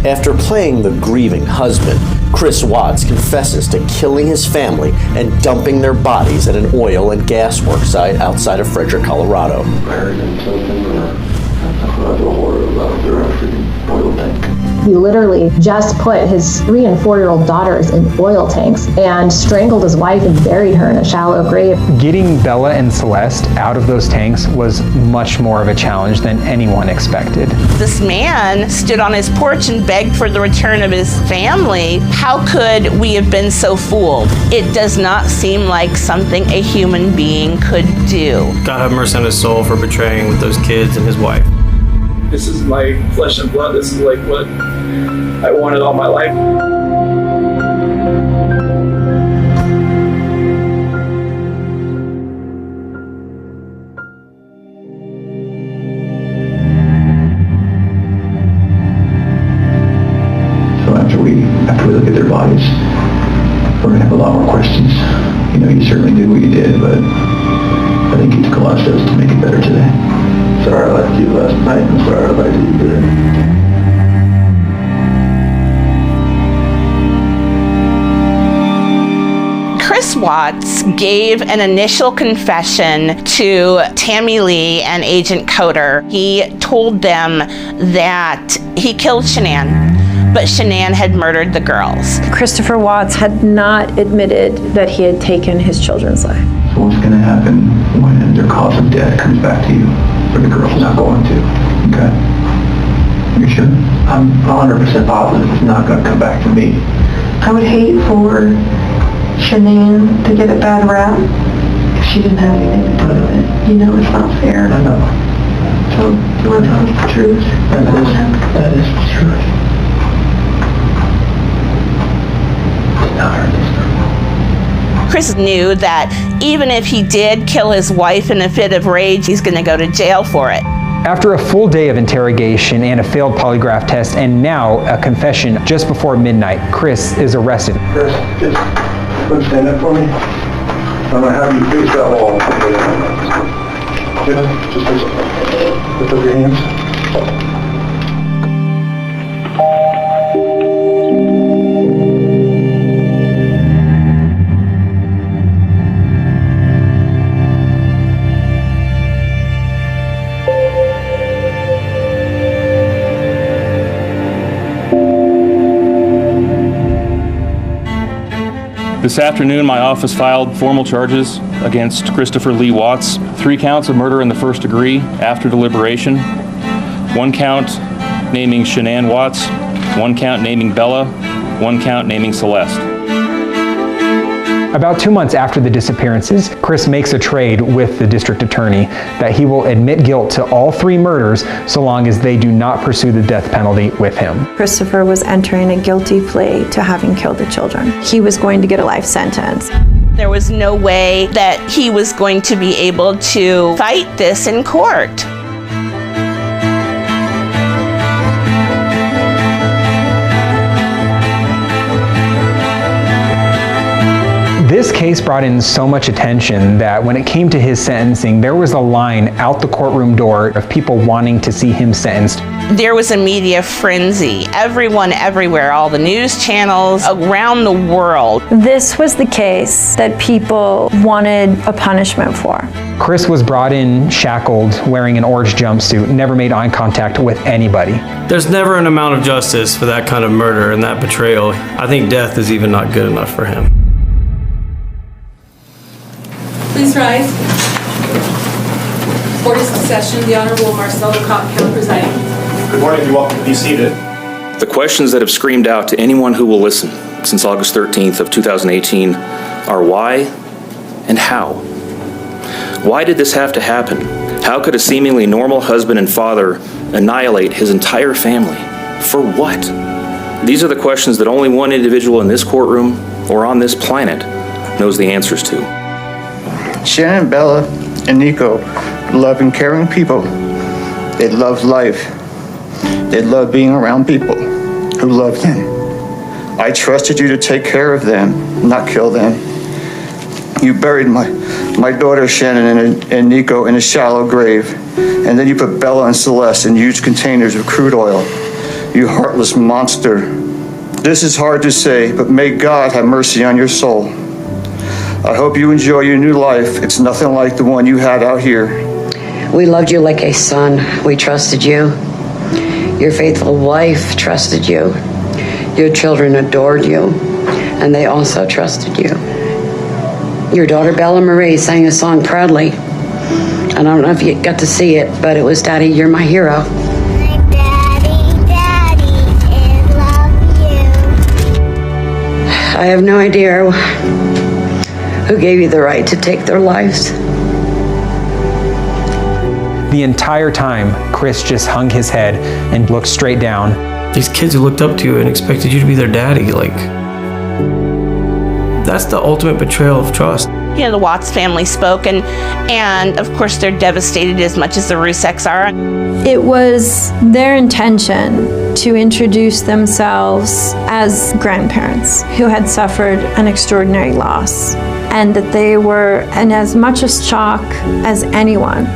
After playing the grieving husband, Chris Watts confesses to killing his family and dumping their bodies at an oil and gas work site outside of Frederick, Colorado. Buried and killed them, or the horror about their oil tank. He literally just put his 3 and 4-year-old daughters in oil tanks and strangled his wife and buried her in a shallow grave. Getting Bella and Celeste out of those tanks was much more of a challenge than anyone expected. This man stood on his porch and begged for the return of his family. How could we have been so fooled? It does not seem like something a human being could do. God have mercy on his soul for betraying with those kids and his wife. This is my flesh and blood. This is like what I wanted all my life. So after we look at their bodies, we're gonna have a lot more questions. You know, you certainly did what you did, but I think you took a lot of steps to make it better today. Sorry I left you last night, and sorry I left you today. Chris Watts gave an initial confession to Tammy Lee and Agent Coder. He told them that he killed Shanann, but Shanann had murdered the girls. Christopher Watts had not admitted that he had taken his children's life. So what's gonna happen when their cause of death comes back to you? Or the girl's not going to, okay? You sure? I'm 100% positive it's not gonna come back to me. I would hate for Shanann to get a bad rap if she didn't have anything to do with it. You know, it's not fair. I know. So, you want to tell us the truth? That is the truth. It's not her this time. Chris knew that even if he did kill his wife in a fit of rage, he's going to go to jail for it. After a full day of interrogation and a failed polygraph test and now a confession just before midnight, Chris is arrested. Chris, just stand up for me. I'm gonna have you face that wall. Just lift up your hands. This afternoon, my office filed formal charges against Christopher Lee Watts. 3 counts of murder in the first degree after deliberation. 1 count naming Shanann Watts. 1 count naming Bella. 1 count naming Celeste. About 2 months after the disappearances, Chris makes a trade with the district attorney that he will admit guilt to all 3 murders so long as they do not pursue the death penalty with him. Christopher was entering a guilty plea to having killed the children. He was going to get a life sentence. There was no way that he was going to be able to fight this in court. This case brought in so much attention that when it came to his sentencing, there was a line out the courtroom door of people wanting to see him sentenced. There was a media frenzy. Everyone, everywhere, all the news channels around the world. This was the case that people wanted a punishment for. Chris was brought in shackled, wearing an orange jumpsuit, never made eye contact with anybody. There's never an amount of justice for that kind of murder and that betrayal. I think death is even not good enough for him. Please rise. Court is in session. The Honorable Marcel Cobb presiding. Good morning. You're welcome to be seated. The questions that have screamed out to anyone who will listen since August 13th of 2018 are why and how. Why did this have to happen? How could a seemingly normal husband and father annihilate his entire family? For what? These are the questions that only one individual in this courtroom or on this planet knows the answers to. Shanann, Bella, and Nico love and caring people. They love life. They love being around people who love them. I trusted you to take care of them, not kill them. You buried my daughter Shanann and Nico in a shallow grave, and then you put Bella and Celeste in huge containers of crude oil. You heartless monster. This is hard to say, but may God have mercy on your soul. I hope you enjoy your new life. It's nothing like the one you had out here. We loved you like a son. We trusted you. Your faithful wife trusted you. Your children adored you, and they also trusted you. Your daughter Bella Marie sang a song proudly. I don't know if you got to see it, but it was Daddy, You're My Hero. I have no idea who gave you the right to take their lives. The entire time, Chris just hung his head and looked straight down. These kids who looked up to you and expected you to be their daddy, like, that's the ultimate betrayal of trust. You know, the Watts family spoke, and of course they're devastated as much as the Ruseks are. It was their intention to introduce themselves as grandparents who had suffered an extraordinary loss, and that they were in as much a shock as anyone,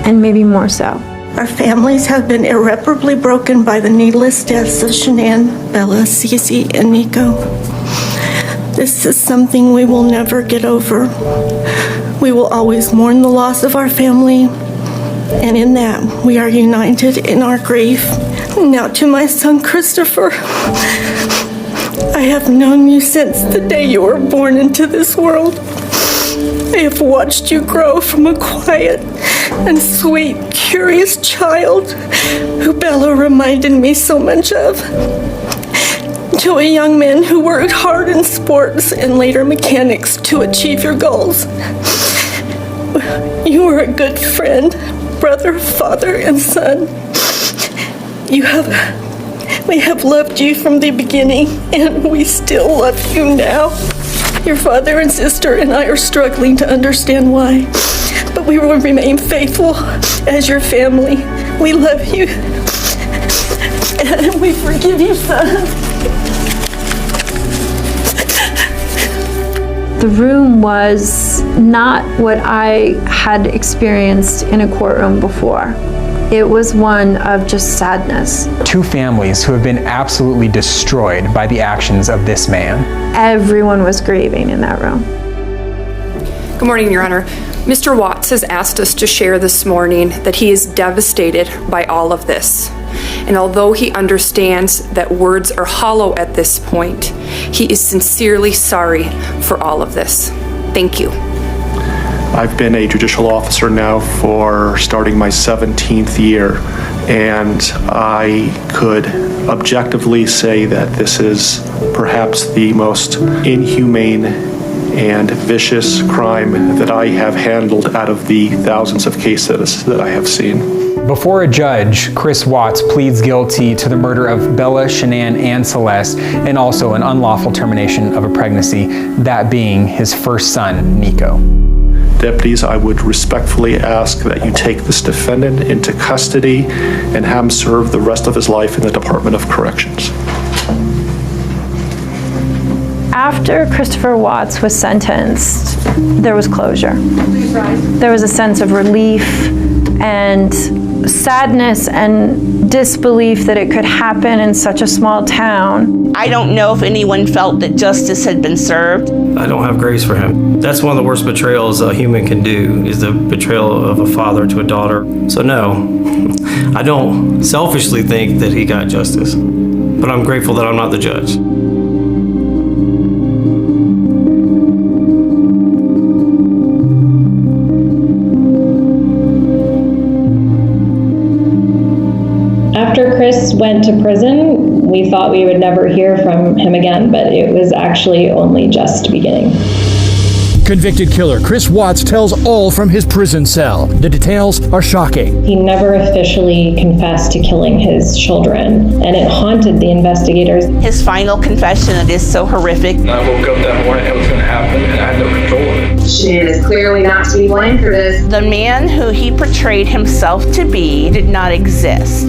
and maybe more so. Our families have been irreparably broken by the needless deaths of Shanann, Bella, Cece, and Nico. This is something we will never get over. We will always mourn the loss of our family, and in that, we are united in our grief. Now to my son, Christopher. I have known you since the day you were born into this world. I have watched you grow from a quiet and sweet, curious child who Bella reminded me so much of, to a young man who worked hard in sports and later mechanics to achieve your goals. You are a good friend, brother, father, and son. We have loved you from the beginning, and we still love you now. Your father and sister and I are struggling to understand why, but we will remain faithful as your family. We love you, and we forgive you, son. The room was not what I had experienced in a courtroom before. It was one of just sadness. Two families who have been absolutely destroyed by the actions of this man. Everyone was grieving in that room. Good morning, Your Honor. Mr. Watts has asked us to share this morning that he is devastated by all of this. And although he understands that words are hollow at this point, he is sincerely sorry for all of this. Thank you. I've been a judicial officer now for starting my 17th year, and I could objectively say that this is perhaps the most inhumane and vicious crime that I have handled out of the thousands of cases that I have seen. Before a judge, Chris Watts pleads guilty to the murder of Bella, Shanann, and Celeste, and also an unlawful termination of a pregnancy, that being his first son, Nico. Deputies, I would respectfully ask that you take this defendant into custody and have him serve the rest of his life in the Department of Corrections. After Christopher Watts was sentenced, there was closure. There was a sense of relief and sadness and disbelief that it could happen in such a small town. I don't know if anyone felt that justice had been served. I don't have grace for him. That's one of the worst betrayals a human can do, is the betrayal of a father to a daughter. So no, I don't selfishly think that he got justice, but I'm grateful that I'm not the judge. After Chris went to prison, we thought we would never hear from him again, but it was actually only just beginning. Convicted killer Chris Watts tells all from his prison cell. The details are shocking. He never officially confessed to killing his children, and it haunted the investigators. His final confession, it is so horrific. I woke up that morning, it was going to happen, and I had no control of it. Shanann is clearly not to be blamed for this. The man who he portrayed himself to be did not exist.